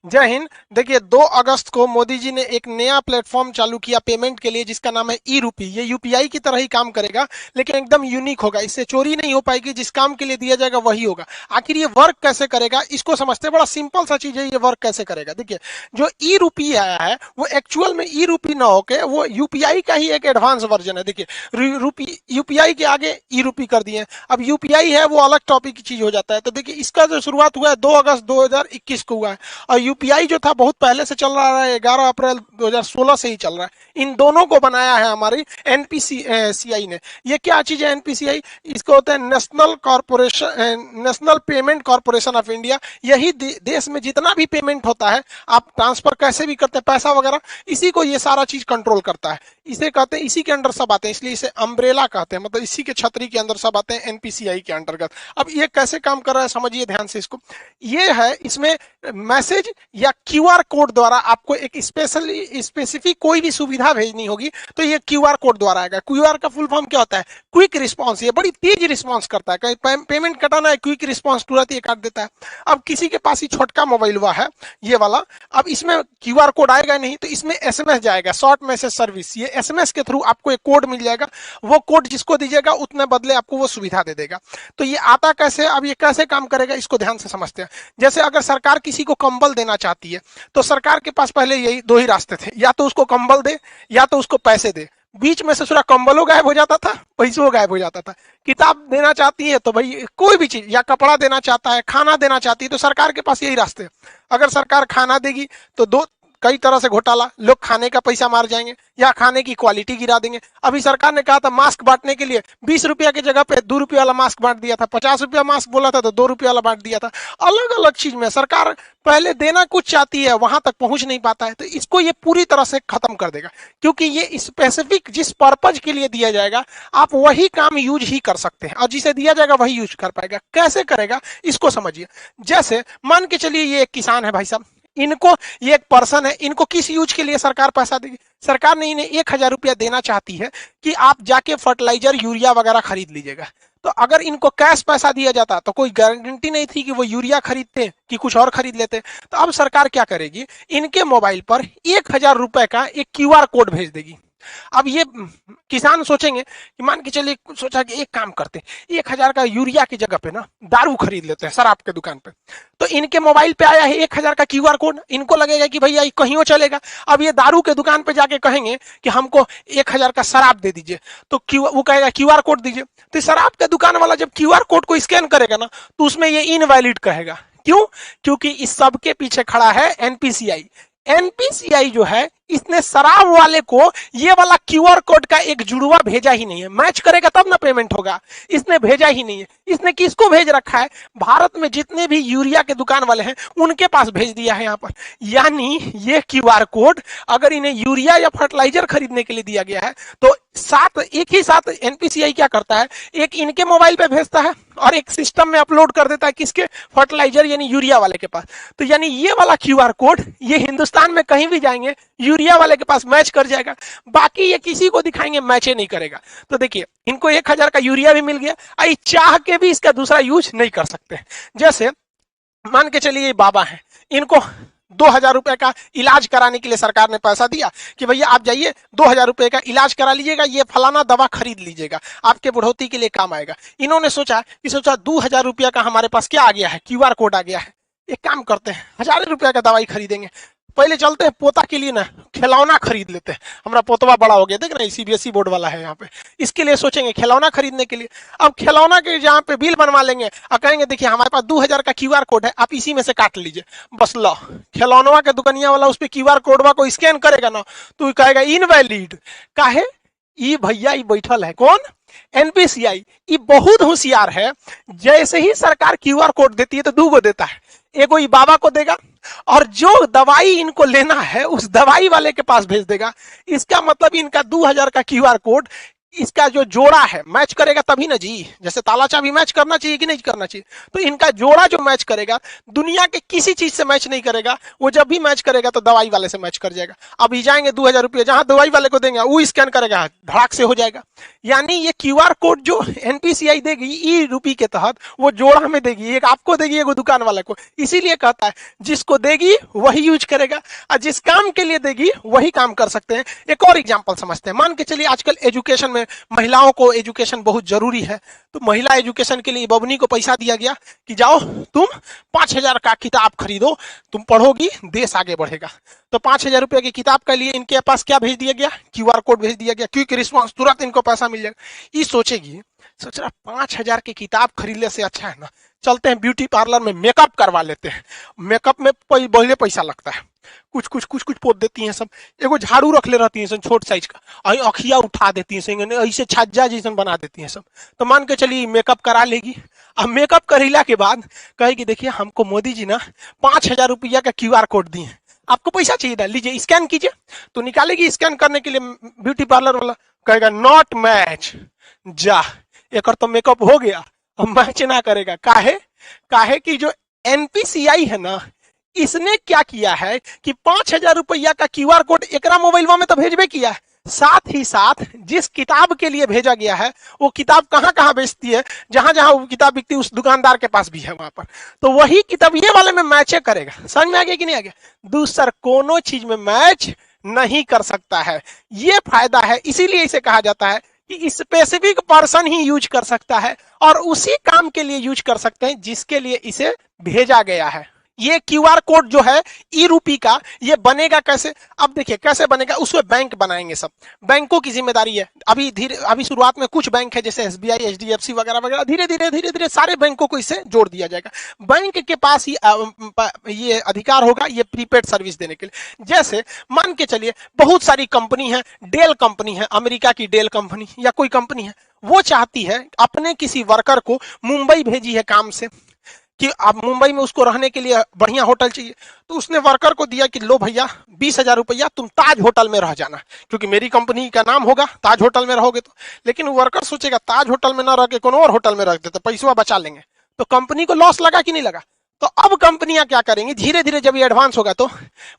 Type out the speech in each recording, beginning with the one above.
जय हिंद। देखिए 2 अगस्त को मोदी जी ने एक नया प्लेटफॉर्म चालू किया पेमेंट के लिए, जिसका नाम है ई रूपी। ये यूपीआई की तरह ही काम करेगा, लेकिन एकदम यूनिक होगा। इससे चोरी नहीं हो पाएगी, जिस काम के लिए दिया जाएगा वही होगा। आखिर ये वर्क कैसे करेगा इसको समझते हैं। बड़ा सिंपल सा चीज है, ये वर्क कैसे करेगा। देखिए जो ई रूपी आया है वो एक्चुअल में ई रूपी ना होके वो यूपीआई का ही एक एडवांस वर्जन है। देखिए रूपी यूपीआई के आगे ई रूपी कर दिए। अब यूपीआई है वो अलग टॉपिक की चीज हो जाता है। तो देखिए इसका जो शुरुआत हुआ है 2 अगस्त 2021 को हुआ है, और यूपीआई जो था बहुत पहले से चल रहा है, 11 अप्रैल 2016 से ही चल रहा है। इन दोनों को बनाया है हमारी एनपीसीआई ने। ये क्या चीज है एनपीसीआई? इसको होता है national corporation, national payment corporation of India. यही देश में जितना भी पेमेंट होता है, आप ट्रांसफर कैसे भी करते हैं पैसा वगैरह, इसी को ये सारा चीज कंट्रोल करता है। इसे कहते हैं, इसी के अंडर सब आते हैं, इसलिए इसे अम्ब्रेला कहते हैं। मतलब इसी के छतरी के अंदर सब आते हैं एनपीसीआई के अंतर्गत। अब ये कैसे काम कर रहा है समझिए ध्यान से इसको। ये है, इसमें मैसेज या क्यूआर कोड द्वारा आपको एक स्पेसिफिक कोई भी सुविधा भेजनी होगी तो ये क्यूआर कोड द्वारा आएगा। क्यूआर का फुल फॉर्म क्या होता है? Quick response. ये बड़ी तेज रिस्पांस करता है। कहीं पेमेंट कटाना है, क्विक रिस्पांस तुरंत ये काट देता है। अब किसी के पास ही छोटका मोबाइल हुआ है ये वाला, अब इसमें क्यूआर कोड आएगा नहीं, तो इसमें एसएमएस जाएगा, शॉर्ट मैसेज सर्विस। ये एसएमएस के थ्रू आपको एक कोड मिल जाएगा। वो कोड जिसको दीजिएगा उतने बदले आपको वो सुविधा दे देगा। तो ये आता कैसे, अब ये कैसे काम करेगा इसको ध्यान से समझते हैं। जैसे अगर सरकार किसी को कंबल देना चाहती है तो सरकार के पास पहले यही 2 ही रास्ते थे, या तो उसको कंबल दे या तो उसको पैसे दे। बीच में से पूरा कंबलों गायब हो जाता था, पैसों गायब हो जाता था। किताब देना चाहती है तो भाई कोई भी चीज, या कपड़ा देना चाहता है, खाना देना चाहती है, तो सरकार के पास यही रास्ते हैं। अगर सरकार खाना देगी तो दो कई तरह से घोटाला, लोग खाने का पैसा मार जाएंगे या खाने की क्वालिटी गिरा देंगे। अभी सरकार ने कहा था मास्क बांटने के लिए 20 रुपया की जगह पे 2 रुपया वाला मास्क बांट दिया था, 50 रुपया मास्क बोला था तो 2 रुपया वाला बांट दिया था। अलग अलग चीज में सरकार पहले देना कुछ चाहती है, वहां तक पहुंच नहीं पाता है, तो इसको ये पूरी तरह से खत्म कर देगा। क्योंकि ये स्पेसिफिक जिस पर्पज के लिए दिया जाएगा आप वही काम यूज ही कर सकते हैं, और जिसे दिया जाएगा वही यूज कर पाएगा। कैसे करेगा इसको समझिए। जैसे मान के चलिए ये एक किसान है भाई साहब, इनको, ये एक पर्सन है, इनको किस यूज के लिए सरकार पैसा देगी? सरकार ने इन्हें 1000 रुपया देना चाहती है कि आप जाके फर्टिलाइजर यूरिया वगैरह खरीद लीजिएगा। तो अगर इनको कैश पैसा दिया जाता तो कोई गारंटी नहीं थी कि वो यूरिया खरीदते कि कुछ और खरीद लेते। तो अब सरकार क्या करेगी, इनके मोबाइल पर 1000 रुपए का एक क्यूआर कोड भेज देगी। अब ये किसान सोचेंगे कि मान के चलिए, सोचा कि एक काम करते हैं, 1000 का यूरिया की जगह पे ना दारू खरीद लेते हैं शराब के दुकान पे। तो इनके मोबाइल पे आया है 1000 का क्यूआर कोड, इनको लगेगा कि भैया कहीं चलेगा। अब ये दारू के दुकान पे जाके कहेंगे कि हमको 1000 का शराब दे दीजिए, तो वो कहेगा क्यूआर कोड दीजिए। तो शराब के दुकान वाला जब क्यूआर कोड को स्कैन करेगा ना तो उसमें ये इनवैलिड कहेगा। क्यों? क्योंकि इस सब के पीछे खड़ा है एनपीसीआई। एनपीसीआई जो है इसने शराब वाले को ये वाला क्यूआर कोड का एक जुड़वा भेजा ही नहीं है। मैच करेगा तब ना पेमेंट होगा, इसने भेजा ही नहीं है। इसने किसको भेज रखा है? भारत में जितने भी यूरिया के दुकान वाले हैं उनके पास भेज दिया है यहाँ पर। यानी ये क्यूआर कोड अगर इन्हें यूरिया या फर्टिलाइजर खरीदने के लिए दिया गया है तो एक ही साथ एनपीसीआई क्या करता है, एक इनके मोबाइल पे भेजता है और एक सिस्टम में अपलोड कर देता है किसके? फर्टिलाइजर यानी यूरिया वाले के पास। तो यानी ये वाला क्यूआर कोड ये हिंदुस्तान में कहीं भी जाएंगे यूरिया वाले के पास मैच कर जाएगा, बाकी ये किसी को दिखाएंगे मैच नहीं करेगा। तो देखिए इनको 1000 का यूरिया भी मिल गया, आई चाह के भी इसका दूसरा यूज नहीं कर सकते। जैसे मान के चलिए ये बाबा है, इनको 2000 रुपए का इलाज कराने के लिए सरकार ने पैसा दिया कि भैया आप जाइए 2000 रुपए का इलाज करा लीजिएगा, ये फलाना दवा खरीद लीजिएगा, आपके बुढ़ौती के लिए काम आएगा। इन्होंने सोचा 2000 रुपया का हमारे पास क्या आ गया है, क्यूआर कोड आ गया है, एक काम करते हैं 1000 रुपया का दवाई खरीदेंगे। पहले चलते हैं पोता के लिए ना खिलौना खरीद लेते हैं, हमारा पोतवा बड़ा हो गया, देख ना सीबीएसई बोर्ड वाला है यहाँ पे, इसके लिए सोचेंगे खिलौना खरीदने के लिए। अब खिलौना के जहाँ पे बिल बनवा लेंगे और कहेंगे देखिए हमारे पास 2000 का क्यूआर कोड है, आप इसी में से काट लीजिए, बस लो। खिलौनवा के दुकानिया वाला उस पर क्यूआर कोडवा को स्कैन करेगा ना तो कहेगा इनवैलिड। काहे? ई भैया ई बैठल है कौन? एनपीसीआई। ये बहुत होशियार है। जैसे ही सरकार क्यूआर कोड देती है तो 2 गो देता है, एगो ई बाबा को देगा और जो दवाई इनको लेना है उस दवाई वाले के पास भेज देगा। इसका मतलब इनका 2000 का क्यूआर कोड इसका जो जोड़ा है मैच करेगा तभी ना जी। जैसे ताला चाबी मैच करना चाहिए कि नहीं करना चाहिए, तो इनका जोड़ा जो मैच करेगा दुनिया के किसी चीज से मैच नहीं करेगा। वो जब भी मैच करेगा तो दवाई वाले से मैच कर जाएगा। अभी जाएंगे 2000 रुपये जहां दवाई वाले को देंगे वो स्कैन करेगा, धड़ाक से हो जाएगा। यानी ये क्यूआर कोड जो एनपीसीआई देगी ई रूपी के तहत वो जोड़ा में देगी, एक आपको देगी एक दुकान वाले को। इसीलिए कहता है जिसको देगी वही यूज करेगा और जिस काम के लिए देगी वही काम कर सकते हैं। एक और एग्जांपल समझते हैं। मान के चलिए आजकल एजुकेशन में महिलाओं को एजुकेशन बहुत जरूरी है, तो महिला एजुकेशन के लिए बबनी को पैसा दिया गया कि जाओ तुम 5000 का किताब खरीदो, तुम पढ़ोगी देश आगे बढ़ेगा। तो 5000 रुपए की किताब के लिए इनके पास क्या भेज दिया गया, क्यूआर कोड भेज दिया गया, क्विक रिस्पॉन्स, तुरंत इनको पैसा मिल जाएगा। ये सोचेगी, सोच रहा 5000 की किताब खरीदने से अच्छा है ना चलते हैं ब्यूटी पार्लर में मेकअप करवा लेते हैं। मेकअप में बहुत पैसा लगता है, कुछ कुछ कुछ कुछ पोत देती हैं सब, एगो झाड़ू रख ले रहती हैं छोट साइज का, अखिया उठा देती हैं, ऐसे छज्जा जैसे बना देती हैं सब। तो मान के चलिए मेकअप करा लेगी। अब मेकअप करेला के बाद कहेगी देखिए हमको मोदी जी ना 5000 रुपया का क्यूआर कोड दिए, आपको पैसा चाहिए था, लीजिए स्कैन कीजिए। तो निकालेगी स्कैन करने के लिए, ब्यूटी पार्लर वाला कहेगा नॉट मैच, जा एक तो मेकअप हो गया, अब मैच ना करेगा। काहे कि जो एनपीसीआई है ना, इसने क्या किया है कि 5000 रुपया का क्यूआर कोड एकरा मोबाइल में तो भेजबे किया है, साथ ही साथ जिस किताब के लिए भेजा गया है वो किताब कहां कहां बेचती है, जहां जहां वो किताब बिकती है उस दुकानदार के पास भी है वहां पर, तो वही किताब ये वाले में मैच करेगा। समझ में आ गया कि नहीं आ गया? दूसरा कोनो चीज में मैच नहीं कर सकता है, ये फायदा है। इसीलिए इसे कहा जाता है कि स्पेसिफिक पर्सन ही यूज कर सकता है और उसी काम के लिए यूज कर सकते हैं जिसके लिए इसे भेजा गया है। ये क्यूआर कोड जो है ई रूपी का, ये बनेगा कैसे? अब देखिए कैसे बनेगा, उसमें बैंक बनाएंगे, सब बैंकों की जिम्मेदारी है। अभी शुरुआत में कुछ बैंक है जैसे एसबीआई, एचडीएफसी वगैरह वगैरह, धीरे धीरे सारे बैंकों को इससे जोड़ दिया जाएगा। बैंक के पास ही ये अधिकार होगा ये प्रीपेड सर्विस देने के लिए। जैसे मान के चलिए बहुत सारी कंपनी है, डेल कंपनी है, अमेरिका की डेल कंपनी या कोई कंपनी है, वो चाहती है अपने किसी वर्कर को मुंबई भेजी है काम से कि अब मुंबई में उसको रहने के लिए बढ़िया होटल चाहिए, तो उसने वर्कर को दिया कि लो भैया 20,000 रुपया तुम ताज होटल में रह जाना, क्योंकि मेरी कंपनी का नाम होगा, ताज होटल में रहोगे तो। लेकिन वर्कर सोचेगा ताज होटल में ना रह के कोनो और होटल में रख देते, पैसा बचा लेंगे, तो कंपनी को लॉस लगा कि नहीं लगा? तो अब कंपनियां क्या करेंगी, धीरे धीरे जब ये एडवांस होगा तो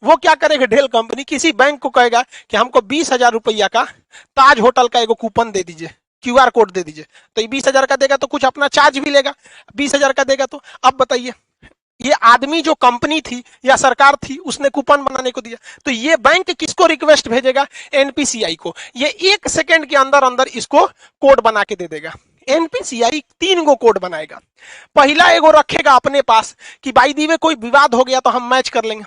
वो क्या करेगा, डेल कंपनी किसी बैंक को कहेगा कि हमको 20,000 रुपया का ताज होटल का एगो कूपन दे दीजिए, क्यूआर कोड दे दीजिए। तो ये 20,000 का देगा तो कुछ अपना चार्ज भी लेगा, 20,000 का देगा तो। अब बताइए ये आदमी जो कंपनी थी या सरकार थी उसने कूपन बनाने को दिया, तो ये बैंक किसको रिक्वेस्ट भेजेगा, एनपीसीआई को। ये 1 सेकंड के अंदर अंदर इसको कोड बना के दे देगा। एनपीसीआई 3 गो कोड बनाएगा। पहला एगो रखेगा अपने पास कि भाई दी में कोई विवाद हो गया तो हम मैच कर लेंगे,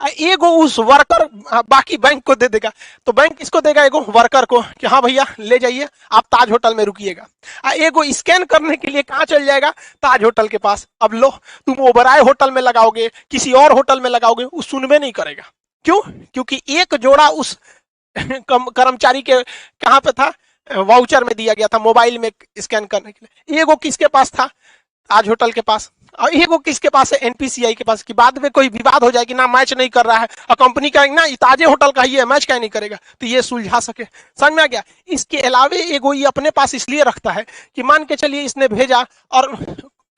एगो उस वर्कर बाकी बैंक को दे देगा। तो बैंक किसको देगा, एगो वर्कर को कि हाँ भैया ले जाइए आप ताज होटल में रुकिएगा। एगो स्कैन करने के लिए कहाँ चल जाएगा, ताज होटल के पास। अब लो तुम ओबराय होटल में लगाओगे, किसी और होटल में लगाओगे, वो सुनबे नहीं करेगा। क्यों? क्योंकि एक जोड़ा उस कर्मचारी के कहाँ पे था, वाउचर में दिया गया था मोबाइल में स्कैन करने के लिए। एगो किसके पास था, ताज होटल के पास, और एगो किसके पास है, एनपीसीआई के पास। कि बाद में कोई विवाद हो जाए कि ना मैच नहीं कर रहा है और कंपनी का ना ताजे होटल का ही है, मैच क्या नहीं करेगा, तो ये सुलझा सके। समझ में आ गया? इसके अलावा एगो ये अपने पास इसलिए रखता है कि मान के चलिए इसने भेजा और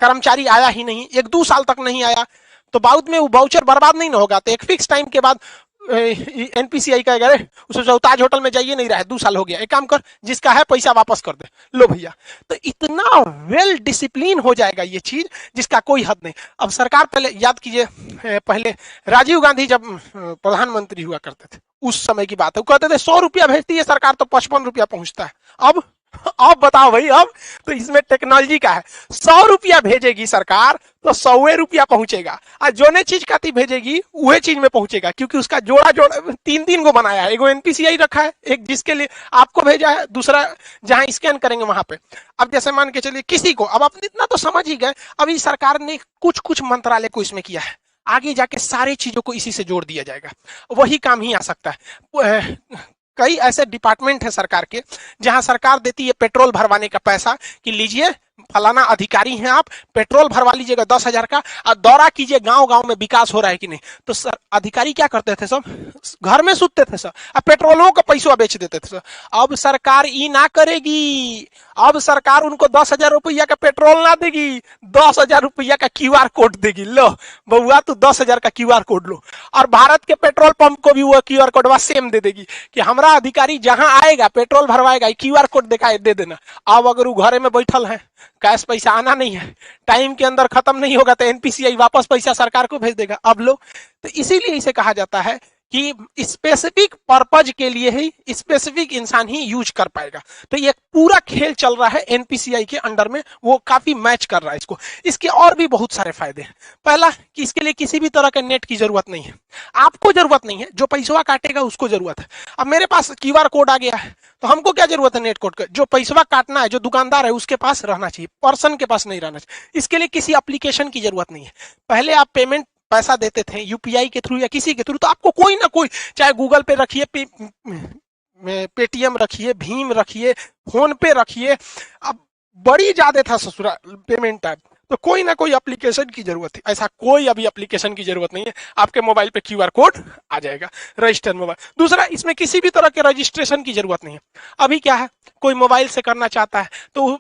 कर्मचारी आया ही नहीं, 1-2 साल तक नहीं आया, तो बाद में वो वाउचर बर्बाद नहीं ना होगा। तो एक फिक्स टाइम के बाद एनपीसीआई कहेगा अरे उसे ताज होटल में जाइए, नहीं रहा है, 2 साल हो गया, एक काम कर जिसका है पैसा वापस कर दे, लो भैया। तो इतना वेल डिसिप्लिन हो जाएगा ये चीज जिसका कोई हद नहीं। अब सरकार पहले याद कीजिए, पहले राजीव गांधी जब प्रधानमंत्री हुआ करते थे उस समय की बात है, वो कहते थे 100 रुपया भेजती है सरकार तो 55 रुपया पहुंचता है। अब बताओ भाई, अब तो इसमें टेक्नोलॉजी का है, 100 रुपया भेजेगी सरकार तो 100 रुपया पहुंचेगा, और जोने चीज का भेजेगी वही चीज में पहुंचेगा, क्योंकि उसका जोड़ा 3 को बनाया है। एगो एनपीसीआई रखा है, एक जिसके लिए आपको भेजा है, दूसरा जहां स्कैन करेंगे वहां पे। अब जैसे मान के चलिए किसी को, अब आप इतना तो समझ ही गए, अभी सरकार ने कुछ मंत्रालय को इसमें किया है, आगे जाके सारी चीजों को इसी से जोड़ दिया जाएगा, वही काम ही आ सकता है। कई ऐसे डिपार्टमेंट है सरकार के जहां सरकार देती है पेट्रोल भरवाने का पैसा कि लीजिए फलाना अधिकारी हैं आप, पेट्रोल भरवा लीजिएगा 10,000 का और दौरा कीजिए गांव गांव में, विकास हो रहा है कि नहीं। तो सर अधिकारी क्या करते थे, सब घर में सुतते थे सर, अब पेट्रोलों का पैसा बेच देते थे सर। अब सरकार ई ना करेगी, अब सरकार उनको 10,000 रुपया का पेट्रोल ना देगी, 10,000 रुपया का क्यूआर कोड देगी। लो बउआ तू 10,000 का क्यूआर कोड लो, और भारत के पेट्रोल पंप को भी वो क्यूआर कोड सेम दे देगी कि हमारा अधिकारी जहां आएगा पेट्रोल भरवाएगा, क्यूआर कोड दिखाए दे देना। अब अगर वो घरे में बैठल है, कैश पैसा आना नहीं है, टाइम के अंदर खत्म नहीं होगा, तो एनपीसीआई वापस पैसा सरकार को भेज देगा। अब लो, तो इसीलिए इसे कहा जाता है कि स्पेसिफिक पर्पज के लिए ही स्पेसिफिक इंसान ही यूज कर पाएगा। तो ये पूरा खेल चल रहा है एनपीसीआई के अंडर में, वो काफी मैच कर रहा है इसको। इसके और भी बहुत सारे फायदे हैं। पहला कि इसके लिए किसी भी तरह के नेट की जरूरत नहीं है, आपको जरूरत नहीं है, जो पैसा काटेगा उसको जरूरत है। अब मेरे पास क्यूआर कोड आ गया है, तो हमको क्या जरूरत है नेट कोड का, जो पैसा काटना है, जो दुकानदार है उसके पास रहना चाहिए, पर्सन के पास नहीं रहना चाहिए। इसके लिए किसी एप्लीकेशन की जरूरत नहीं है। पहले आप पेमेंट पैसा देते थे यूपीआई के थ्रू या किसी के थ्रू, तो आपको कोई ना कोई, चाहे गूगल पे रखिए, पेटीएम रखिए, भीम रखिए, फोन पे रखिए, अब बड़ी ज्यादा था ससुरा पेमेंट ऐप, तो कोई ना कोई एप्लीकेशन की जरूरत है। ऐसा कोई अभी एप्लीकेशन की जरूरत नहीं है, आपके मोबाइल पे क्यूआर कोड आ जाएगा, रजिस्टर मोबाइल। दूसरा, इसमें किसी भी तरह के रजिस्ट्रेशन की जरूरत नहीं है। अभी क्या है, कोई मोबाइल से करना चाहता है तो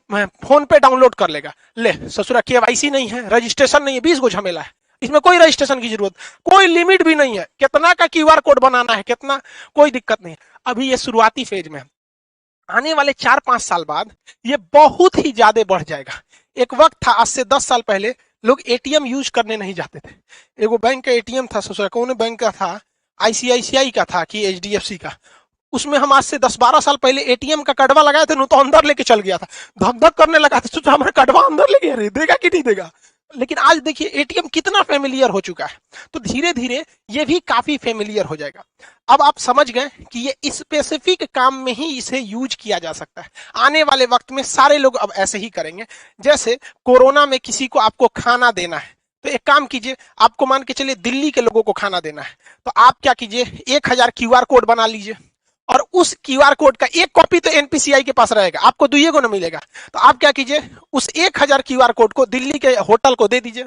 फोन पे डाउनलोड कर लेगा, ले ससुरा केवाईसी नहीं है, रजिस्ट्रेशन नहीं है, 20 गो झमेला है, इसमें कोई रजिस्ट्रेशन की जरूरत, कोई लिमिट भी नहीं है, कितना का क्यूआर कोड बनाना है, कितना, कोई दिक्कत नहीं है। अभी ये शुरुआती फेज में है, आने वाले 4-5 साल बाद ये बहुत ही ज्यादा बढ़ जाएगा। एक वक्त था, आज से 10 साल पहले लोग एटीएम यूज करने नहीं जाते थे। एगो बैंक का एटीएम था ससुरा, कौन बैंक का था, आईसीआईसीआई का था कि एचडीएफसी का, उसमें हम आज से 10-12 साल पहले एटीएम का कड़वा लगाए थे, तो अंदर लेके चल गया था, धक धक करने लगा था, सोचा हमारा कड़वा अंदर ले गया, देगा कि नहीं देगा। लेकिन आज देखिए एटीएम कितना फेमिलियर हो चुका है, तो धीरे धीरे ये भी काफी फेमिलियर हो जाएगा। अब आप समझ गए कि ये स्पेसिफिक काम में ही इसे यूज किया जा सकता है। आने वाले वक्त में सारे लोग अब ऐसे ही करेंगे। जैसे कोरोना में किसी को आपको खाना देना है, तो एक काम कीजिए, आपको मान के चलिए दिल्ली के लोगों को खाना देना है, तो आप क्या कीजिए, 1,000 क्यूआर कोड बना लीजिए, और उस क्यूआर कोड का एक कॉपी तो एनपीसीआई के पास रहेगा, आपको दुइये को ना मिलेगा। तो आप क्या कीजिए, उस 1,000 क्यूआर कोड को दिल्ली के होटल को दे दीजिए,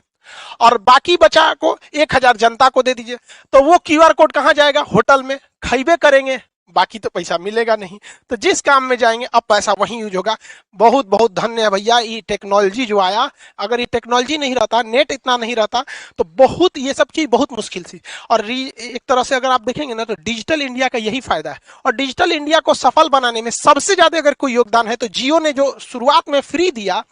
और बाकी बचा को 1,000 जनता को दे दीजिए। तो वो क्यूआर कोड कहां जाएगा, होटल में, खाइबे करेंगे, बाकी तो पैसा मिलेगा नहीं। तो जिस काम में जाएंगे अब पैसा वहीं यूज होगा। बहुत बहुत धन्य है भैया ये टेक्नोलॉजी जो आया, अगर ये टेक्नोलॉजी नहीं रहता, नेट इतना नहीं रहता, तो बहुत ये सब चीज बहुत मुश्किल थी। और एक तरह से अगर आप देखेंगे ना, तो डिजिटल इंडिया का यही फायदा है। और डिजिटल इंडिया को सफल बनाने में सबसे ज्यादा अगर कोई योगदान है तो जियो ने जो शुरुआत में फ्री दिया,